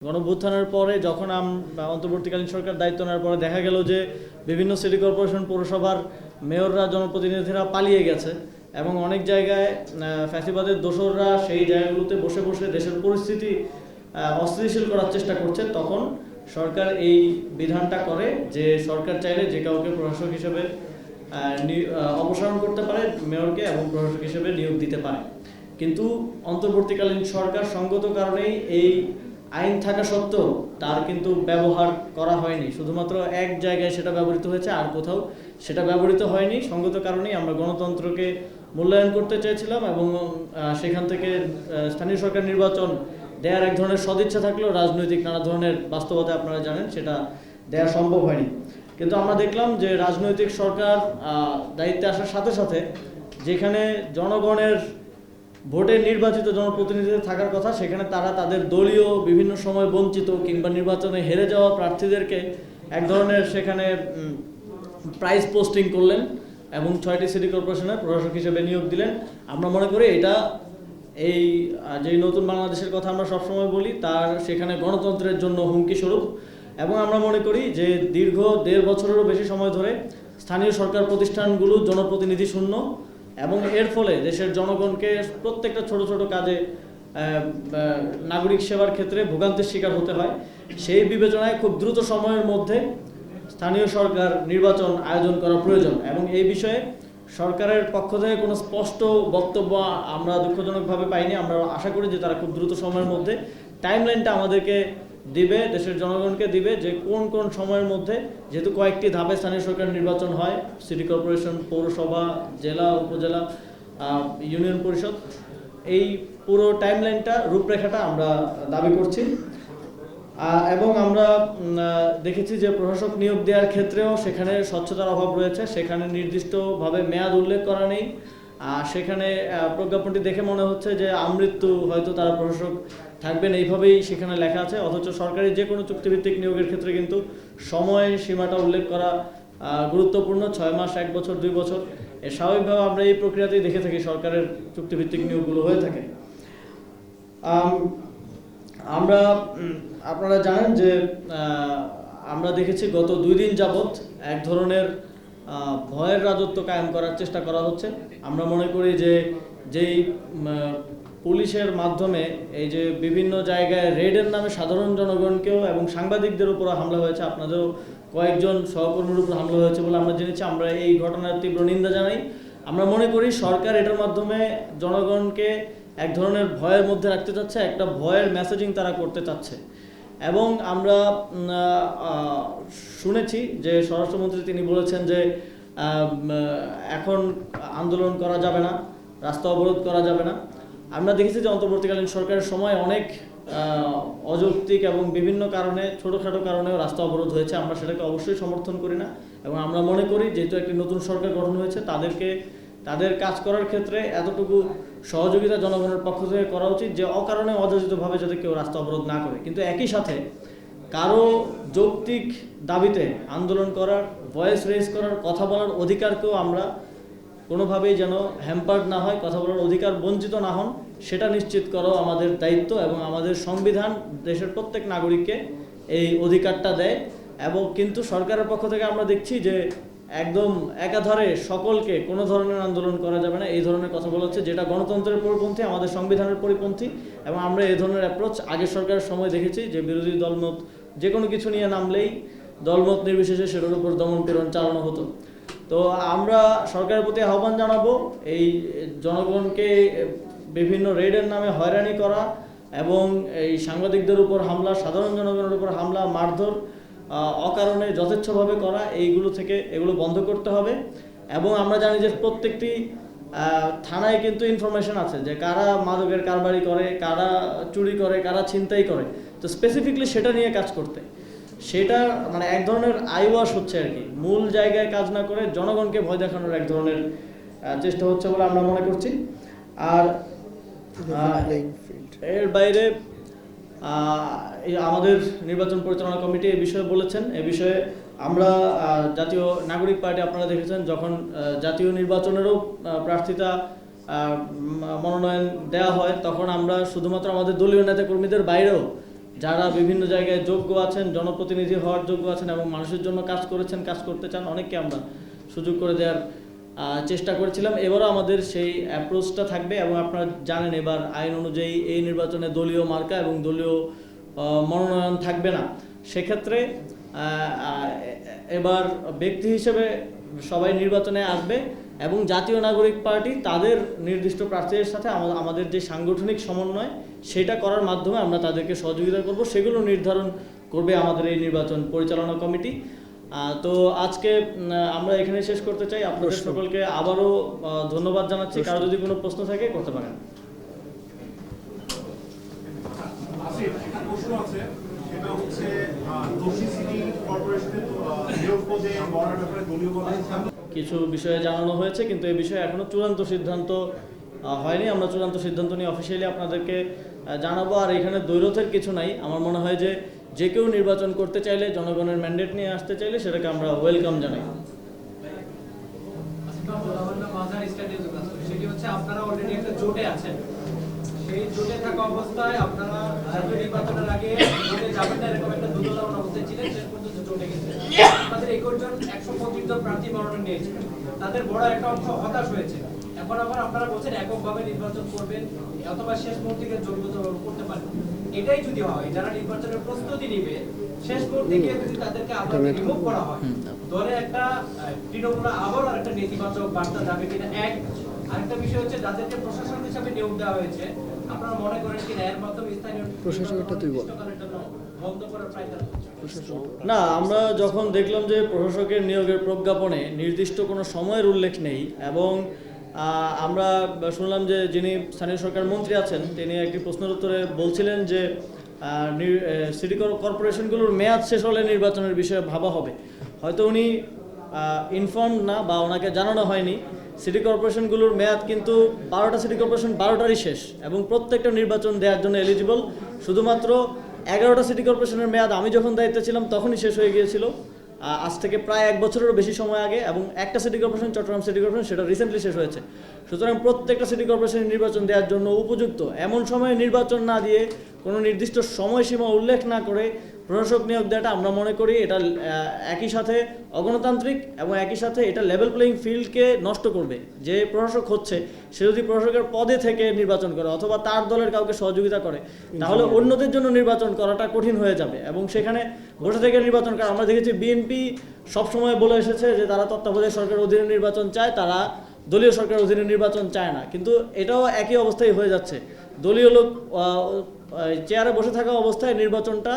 গণঅভ্যুত্থানের পরে যখন অন্তর্বর্তীকালীন সরকার দায়িত্ব নেওয়ার পরে দেখা গেল যে বিভিন্ন সিটি কর্পোরেশন পৌরসভার মেয়ররা জনপ্রতিনিধিরা পালিয়ে গেছে এবং অনেক জায়গায় ফ্যাসিবাদের দোসররা সেই জায়গাগুলোতে বসে বসে দেশের পরিস্থিতি অস্থিতিশীল করার চেষ্টা করছে। তখন সরকার এই বিধানটা করে যে সরকার চাইলে যে কাউকে প্রশাসক হিসেবে অপসারণ করতে পারে, মেয়রকে, এবং প্রশাসক হিসেবে নিয়োগ দিতে পারে। কিন্তু অন্তর্বর্তীকালীন সরকার সঙ্গত কারণেই এই আইন থাকা সত্ত্বেও তার কিন্তু ব্যবহার করা হয়নি। শুধুমাত্র এক জায়গায় সেটা ব্যবহৃত হয়েছে, আর কোথাও সেটা ব্যবহৃত হয়নি। সঙ্গত কারণেই আমরা গণতন্ত্রকে মূল্যায়ন করতে চেয়েছিলাম এবং সেখান থেকে স্থানীয় সরকার নির্বাচন দেওয়ার এক ধরনের সদিচ্ছা থাকলেও রাজনৈতিক নানা ধরনের বাস্তবতা আপনারা জানেন সেটা দেওয়া সম্ভব হয়নি। কিন্তু আমরা দেখলাম যে রাজনৈতিক সরকার দায়িত্বে আসার সাথে সাথে যেখানে জনগণের ভোটে নির্বাচিত জনপ্রতিনিধিদের থাকার কথা, সেখানে তারা তাদের দলীয় বিভিন্ন সময় বঞ্চিত কিংবা নির্বাচনে হেরে যাওয়া প্রার্থীদেরকে এক ধরনের সেখানে প্রাইজ পোস্টিং করলেন এবং 6টি সিটি কর্পোরেশনের প্রশাসক হিসেবে নিয়োগ দিলেন। আমরা মনে করি এটা এই যে নতুন বাংলাদেশের কথা আমরা সবসময় বলি, তার সেখানে গণতন্ত্রের জন্য হুমকি স্বরূপ। এবং আমরা মনে করি যে দীর্ঘ 1.5 বছরেরও বেশি সময় ধরে স্থানীয় সরকার প্রতিষ্ঠানগুলো জনপ্রতিনিধি শূন্য এবং এর ফলে দেশের জনগণকে প্রত্যেকটা ছোট ছোট কাজে নাগরিক সেবার ক্ষেত্রে ভোগান্তির শিকার হতে হয়। সেই বিবেচনায় খুব দ্রুত সময়ের মধ্যে স্থানীয় সরকার নির্বাচন আয়োজন করা প্রয়োজন এবং এই বিষয়ে সরকারের পক্ষ থেকে কোনো স্পষ্ট বক্তব্য আমরা দুঃখজনকভাবে পাইনি। আমরা আশা করি যে তারা খুব দ্রুত সময়ের মধ্যে টাইমলাইনটা আমাদেরকে দিবে, দেশের জনগণকে দিবে, যে কোন কোন সময়ের মধ্যে, যেহেতু কয়েকটি ধাপে স্থানীয় সরকার নির্বাচন হয়, সিটি কর্পোরেশন, পৌরসভা, জেলা, উপজেলা, ইউনিয়ন পরিষদ, এই পুরো টাইমলাইনটা, রূপরেখাটা আমরা দাবি করছি। এবং আমরা দেখেছি যে প্রশাসক নিয়োগ দেওয়ার ক্ষেত্রেও সেখানে স্বচ্ছতার অভাব রয়েছে, সেখানে নির্দিষ্টভাবে মেয়াদ উল্লেখ করা নেই। সেখানে প্রজ্ঞাপনটি দেখে মনে হচ্ছে যে আমৃত্যু হয়তো তারা প্রশাসক থাকবেন, এইভাবেই সেখানে লেখা আছে। অথচ সরকারি যে কোনো চুক্তিভিত্তিক নিয়োগের ক্ষেত্রে কিন্তু সময় সীমাটা উল্লেখ করা গুরুত্বপূর্ণ, 6 মাস, 1 বছর, 2 বছর। স্বাভাবিকভাবে আমরা এই প্রক্রিয়াতেই দেখে থাকি সরকারের চুক্তিভিত্তিক নিয়োগগুলো হয়ে থাকে। আমরা আপনারা জানেন যে আমরা দেখেছি গত 2 দিন যাবৎ এক ধরনের ভয়ের রাজত্ব কায়েম করার চেষ্টা করা হচ্ছে। আমরা মনে করি যে যেই পুলিশের মাধ্যমে এই যে বিভিন্ন জায়গায় রেডের নামে সাধারণ জনগণকেও এবং সাংবাদিকদের উপর হামলা হয়েছে, আপনাদেরও কয়েকজন সহকর্মীর উপর হামলা হয়েছে বলে আমরা জেনেছি। আমরা এই ঘটনার তীব্র নিন্দা জানাই। আমরা মনে করি সরকার এটার মাধ্যমে জনগণকে এক ধরনের ভয়ের মধ্যে রাখতে চাচ্ছে, একটা ভয়ের মেসেজিং তারা করতে চাচ্ছে। এবং আমরা শুনেছি যে স্বরাষ্ট্রমন্ত্রী তিনি বলেছেন যে এখন আন্দোলন করা যাবে না, রাস্তা অবরোধ করা যাবে না। আমরা দেখেছি যে অন্তর্বর্তীকালীন সরকারের সময় অনেক অযৌক্তিক এবং বিভিন্ন কারণে, ছোটোখাটো কারণেও রাস্তা অবরোধ হয়েছে। আমরা সেটাকে অবশ্যই সমর্থন করি না এবং আমরা মনে করি যেহেতু একটি নতুন সরকার গঠন হয়েছে, তাদের কাজ করার ক্ষেত্রে এতটুকু সহযোগিতা জনগণের পক্ষ থেকে করা উচিত যে অকারণে অযাচিতভাবে যাতে কেউ রাস্তা অবরোধ না করে। কিন্তু একই সাথে কারো যৌক্তিক দাবিতে আন্দোলন করার, ভয়েস রেজ করার, কথা বলার অধিকারকেও আমরা কোনোভাবেই যেন হ্যাম্পার্ড না হয়, কথা বলার অধিকার বঞ্চিত না হন, সেটা নিশ্চিত করাও আমাদের দায়িত্ব। এবং আমাদের সংবিধান দেশের প্রত্যেক নাগরিককে এই অধিকারটা দেয়। এবং কিন্তু সরকারের পক্ষ থেকে আমরা দেখছি যে একদম একাধারে সকলকে কোনো ধরনের আন্দোলন করা যাবে না, এই ধরনের কথা বলা হচ্ছে, যেটা গণতন্ত্রের পরিপন্থী, আমাদের সংবিধানের পরিপন্থী। এবং আমরা এই ধরনের অ্যাপ্রোচ আগের সরকারের সময় দেখেছি যে বিরোধী দলমত যে কোনো কিছু নিয়ে নামলেই দলমত নির্বিশেষে সেটার উপর দমন পীড়ন চালানো হতো। তো আমরা সরকারের প্রতি আহ্বান জানাবো, এই জনগণকে বিভিন্ন রেডের নামে হয়রানি করা এবং এই সাংবাদিকদের উপর হামলা, সাধারণ জনগণের উপর হামলা, মারধর অকারণে যথেচ্ছভাবে করা, এগুলো বন্ধ করতে হবে। এবং আমরা জানি যে প্রত্যেকটি থানায় কিন্তু ইনফরমেশন আছে যে কারা মাদকের কারবারি করে, কারা চুরি করে, কারা ছিনতাই করে। তো স্পেসিফিকলি সেটা নিয়ে কাজ করতে, সেটা মানে এক ধরনের আইওয়াশ হচ্ছে আর কি, মূল জায়গায় কাজ না করে জনগণকে ভয় দেখানোর এক ধরনের চেষ্টা হচ্ছে বলে আমরা মনে করছি। আর এর বাইরে আমাদের নির্বাচন পরিচালনা কমিটি এই বিষয়ে বলেছেন। এ বিষয়ে আমরা জাতীয় নাগরিক পার্টি, আপনারা দেখেছেন যখন জাতীয় নির্বাচনেরও প্রার্থিতা মনোনয়ন দেওয়া হয়, তখন আমরা শুধুমাত্র আমাদের দলীয় নেতা কর্মীদের বাইরেও যারা বিভিন্ন জায়গায় যোগ্য আছেন, জনপ্রতিনিধি হওয়ার যোগ্য আছেন এবং মানুষের জন্য কাজ করেছেন, কাজ করতে চান, অনেককে আমরা সুযোগ করে দেওয়ার চেষ্টা করেছিলাম। এবারও আমাদের সেই অ্যাপ্রোচটা থাকবে এবং আপনারা জানেন এবার আইন অনুযায়ী এই নির্বাচনে দলীয় মার্কা এবং দলীয় মনোনয়ন থাকবে না। সেক্ষেত্রে এবার ব্যক্তি হিসেবে সবাই নির্বাচনে আসবে এবং জাতীয় নাগরিক পার্টি তাদের নির্দিষ্ট প্রার্থীদের সাথে আমাদের যে সাংগঠনিক সমন্বয় সেটা করার মাধ্যমে আমরা তাদেরকে সহযোগিতা করব, সেগুলো নির্ধারণ করবে আমাদের এই নির্বাচন পরিচালনা কমিটি। তো আজকে আমরা এখানে শেষ করতে চাই। আপনাদের সকলকে আবারও ধন্যবাদ জানাচ্ছি। কারো যদি কোনো প্রশ্ন থাকে করতে পারেন। কিছু বিষয়ে জানানো হয়েছে, কিন্তু এই বিষয়ে এখনো চূড়ান্ত সিদ্ধান্ত হয়নি। আমরা চূড়ান্ত সিদ্ধান্ত নিয়ে অফিসিয়ালি আপনাদেরকে জানাবো। আর এখানে দ্বৈরথের কিছু নাই। আমার মনে হয় যে কেউ নির্বাচন করতে চাইলে, জনগণের ম্যান্ডেট নিয়ে আসতে চাইলে সেটাকে আমরা ওয়েলকাম জানাই। আপনারা অলরেডি একটা জোটে আছেন, সেই জোটে থাকা অবস্থায় আপনারা নির্বাচনের আগে জোটে যাবেন না এরকম একটা দুর্বল অবস্থায় ছিলেন, শেষ পর্যন্ত জোটে গেছে। আপনাদের 21 জন 125 জন প্রার্থী মনোনয়ন নিয়েছিলেন, তাদের বড় একটা অংশ হতাশ হয়েছে। এখন আবার আপনারা বলছেন এককভাবে নির্বাচন করবেন অথবা শেষ মুহূর্তে যোগ্যতা করতে পারেন। এটাই যদি হয়, যারা নির্বাচনের প্রস্তুতি নিবে শেষ মুহূর্তে যদি তাদেরকে আবার রিমুভ করা হয়, দলে একটা তৃণমূল আবার একটা নেতিবাচক বার্তা যাবে কিনা। আরেকটা বিষয় হচ্ছে যাদেরকে প্রশাসন হিসাবে নিয়োগ দেওয়া হয়েছে, আপনারা মনে করেন কিনা এর মাধ্যমে স্থানীয় প্রশাসনটা তুই বল বন্ধ করার ট্রাই করছে? না, আমরা যখন দেখলাম যে প্রশাসকের নিয়োগের প্রজ্ঞাপনে নির্দিষ্ট কোনো সময়ের উল্লেখ নেই এবং আমরা শুনলাম যে যিনি স্থানীয় সরকার মন্ত্রী আছেন তিনি একটি প্রশ্নের উত্তরে বলছিলেন যে সিটি কর্পোরেশনগুলোর মেয়াদ শেষ হলে নির্বাচনের বিষয়ে ভাবা হবে। হয়তো উনি ইনফর্ম না বা ওনাকে জানানো হয়নি। সিটি কর্পোরেশনগুলোর মেয়াদ কিন্তু 12টা সিটি কর্পোরেশন 12টারই শেষ এবং প্রত্যেকটা নির্বাচন দেওয়ার জন্য এলিজিবল। শুধুমাত্র 11টা সিটি কর্পোরেশনের মেয়াদ আমি যখন দায়িত্বে ছিলাম তখনই শেষ হয়ে গিয়েছিল, আজ থেকে প্রায় 1 বছরেরও বেশি সময় আগে। এবং একটা city corporation, Chittagong city corporation, সেটা রিসেন্টলি শেষ হয়েছে। সুতরাং প্রত্যেকটা সিটি কর্পোরেশনের নির্বাচন দেওয়ার জন্য উপযুক্ত। এমন সময়ে নির্বাচন না দিয়ে কোনো নির্দিষ্ট সময়সীমা উল্লেখ না করে প্রশাসক নিয়োগ দেওয়াটা আমরা মনে করি এটা একই সাথে অগণতান্ত্রিক এবং একই সাথে এটা লেভেল প্লেইং ফিল্ডকে নষ্ট করবে। যে প্রশাসক হচ্ছে সে যদি প্রশাসকের পদে থেকে নির্বাচন করে অথবা তার দলের কাউকে সহযোগিতা করে, তাহলে অন্যদের জন্য নির্বাচন করাটা কঠিন হয়ে যাবে এবং সেখানে বসে থেকে নির্বাচন করা। আমরা দেখেছি বিএনপি সবসময় বলে এসেছে যে তারা তত্ত্বাবধায়ক সরকারের অধীনে নির্বাচন চায়, তারা দলীয় সরকারের অধীনে নির্বাচন চায় না। কিন্তু এটাও একই অবস্থায় হয়ে যাচ্ছে। দলীয় লোক চেয়ারে বসে থাকা অবস্থায় নির্বাচনটা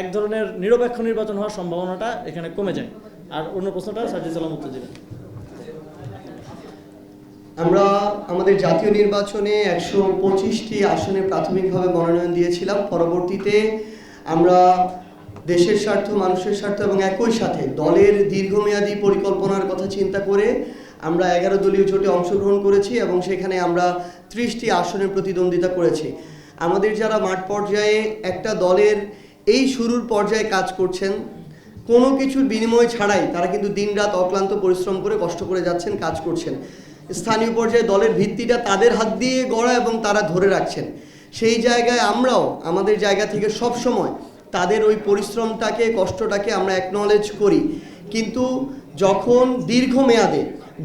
এক ধরনের নিরপেক্ষ নির্বাচন হওয়ার সম্ভাবনাটা এখানে কমে যায়। আর অন্য প্রশ্নটা সার্জিস আলম উত্তর দিবেন। আমরা আমাদের জাতীয় নির্বাচনে 125টি আসনে প্রাথমিকভাবে মনোনয়ন দিয়েছিলাম। পরবর্তীতে আমরা দেশের স্বার্থ, মানুষের স্বার্থ এবং একই সাথে দলের দীর্ঘমেয়াদী পরিকল্পনার কথা চিন্তা করে আমরা 11 দলীয় জোটে অংশগ্রহণ করেছি এবং সেখানে আমরা 30টি আসনের প্রতিদ্বন্দ্বিতা করেছি। আমাদের যারা মাঠ পর্যায়ে একটা দলের এই শুরুর পর্যায়ে কাজ করছেন, কোনো কিছুর বিনিময় ছাড়াই তারা কিন্তু দিনরাত অক্লান্ত পরিশ্রম করে কষ্ট করে যাচ্ছেন, কাজ করছেন। স্থানীয় পর্যায়ে দলের ভিত্তিটা তাদের হাত দিয়ে গড়া এবং তারা ধরে রাখছেন। সেই জায়গায় আমরাও আমাদের জায়গা থেকে সব সময় তাদের ওই পরিশ্রমটাকে, কষ্টটাকে আমরা অ্যাকনলেজ করি। কিন্তু যখন দীর্ঘমেয়াদে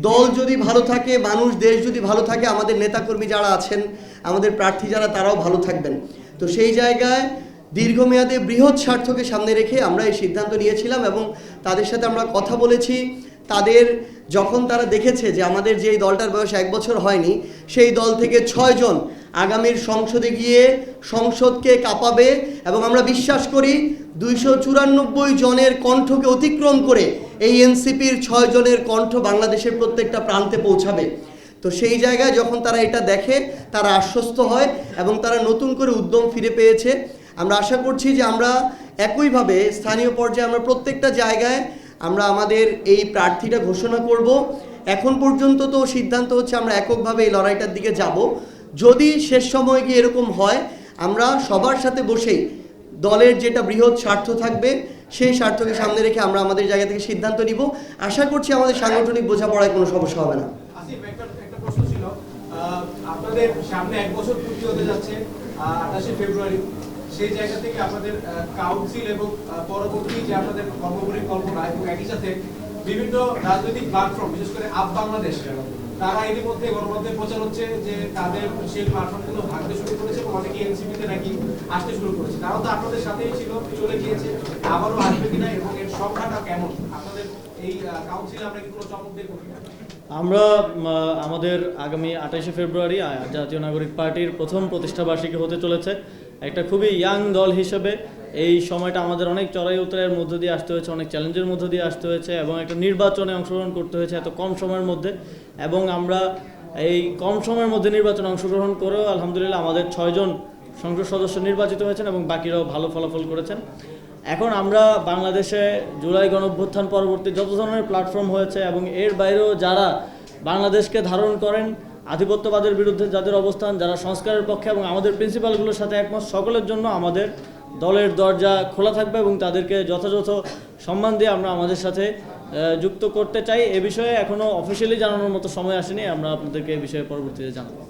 দল যদি ভালো থাকে, মানুষ, দেশ যদি ভালো থাকে, আমাদের নেতাকর্মী যারা আছেন, আমাদের প্রার্থী যারা, তারাও ভালো থাকবেন। তো সেই জায়গায় দীর্ঘমেয়াদে বৃহৎ স্বার্থকে সামনে রেখে আমরা এই সিদ্ধান্ত নিয়েছিলাম এবং তাদের সাথে আমরা কথা বলেছি। তাদের যখন তারা দেখেছে যে আমাদের যে দলটার বয়স 1 বছর হয়নি, সেই দল থেকে 6 জন আগামীর সংসদে গিয়ে সংসদকে কাঁপাবে এবং আমরা বিশ্বাস করি 294 জনের কণ্ঠকে অতিক্রম করে এই এনসিপির 6 জনের কণ্ঠ বাংলাদেশের প্রত্যেকটা প্রান্তে পৌঁছাবে। তো সেই জায়গায় যখন তারা এটা দেখে তারা আশ্বস্ত হয় এবং তারা নতুন করে উদ্যম ফিরে পেয়েছে। আমরা আশা করছি যে আমরা একইভাবে স্থানীয় পর্যায়ে আমরা প্রত্যেকটা জায়গায় আমরা আমাদের এই প্রার্থীটা ঘোষণা করব। এখন পর্যন্ত তো সিদ্ধান্ত হচ্ছে আমরা এককভাবে এই লড়াইটার দিকে যাব। যদি শেষ সময় গিয়ে এরকম হয়, আমরা সবার সাথে বসেই দলের যেটা বৃহৎ স্বার্থ থাকবে সেই স্বার্থকে সামনে রেখে আমরা আমাদের জায়গা থেকে সিদ্ধান্ত নিব। আশা করছি আমাদের সাংগঠনিক বোঝাপড়ায় কোনো সমস্যা হবে না। আসিফ, একটা প্রশ্ন ছিল, আপনাদের সামনে 1 বছর পূর্তি হতে যাচ্ছে 28 ফেব্রুয়ারি। সেই জায়গা থেকে আপনাদের কাউন্সিল এবং পরবর্তী যে আপনাদের কর্মপরিকল্পনা এবং একই সাথে বিভিন্ন রাজনৈতিক প্ল্যাটফর্ম বিশেষ করে আপ বাংলাদেশ তারা এরই মধ্যে গণমাধ্যমে প্রচার হচ্ছে যে তাদের সেই প্ল্যাটফর্মগুলো ভাঙতে শুরু করেছে এবং অনেকে এনসিপিতে নাকি আসতে শুরু করেছে। তারাও তো আপনাদের সাথেই ছিল, চলে গিয়েছে, আবারও আসবে কিনা এবং এর সংখ্যাটা কেমন? আপনাদের এই কাউন্সিলে আমরা কি কোনো চমক দেখব কিনা? আমরা আমাদের আগামী 28শে ফেব্রুয়ারি জাতীয় নাগরিক পার্টির প্রথম প্রতিষ্ঠাবার্ষিকী হতে চলেছে। একটা খুবই ইয়াং দল হিসেবে এই সময়টা আমাদের অনেক চড়াই উতরাইয়ের মধ্য দিয়ে আসতে হয়েছে, অনেক চ্যালেঞ্জের মধ্য দিয়ে আসতে হয়েছে এবং একটা নির্বাচনে অংশগ্রহণ করতে হয়েছে এত কম সময়ের মধ্যে। এবং আমরা এই কম সময়ের মধ্যে নির্বাচনে অংশগ্রহণ করেও আলহামদুলিল্লাহ আমাদের 6 জন সংসদ সদস্য নির্বাচিত হয়েছেন এবং বাকিরাও ভালো ফলাফল করেছেন। এখন আমরা বাংলাদেশে জুলাই গণঅভ্যুত্থান পরবর্তী যত ধরনের প্ল্যাটফর্ম হয়েছে এবং এর বাইরেও যারা বাংলাদেশকে ধারণ করেন, আধিপত্যবাদের বিরুদ্ধে যাদের অবস্থান, যারা সংস্কারের পক্ষে এবং আমাদের প্রিন্সিপালগুলোর সাথে একমত, সকলের জন্য আমাদের দলের দরজা খোলা থাকবে এবং তাদেরকে যথাযথ সম্মান দিয়ে আমরা আমাদের সাথে যুক্ত করতে চাই। এ বিষয়ে এখনও অফিসিয়ালি জানানোর মতো সময় আসেনি, আমরা আপনাদেরকে এ বিষয়ে পরবর্তীতে জানাবো।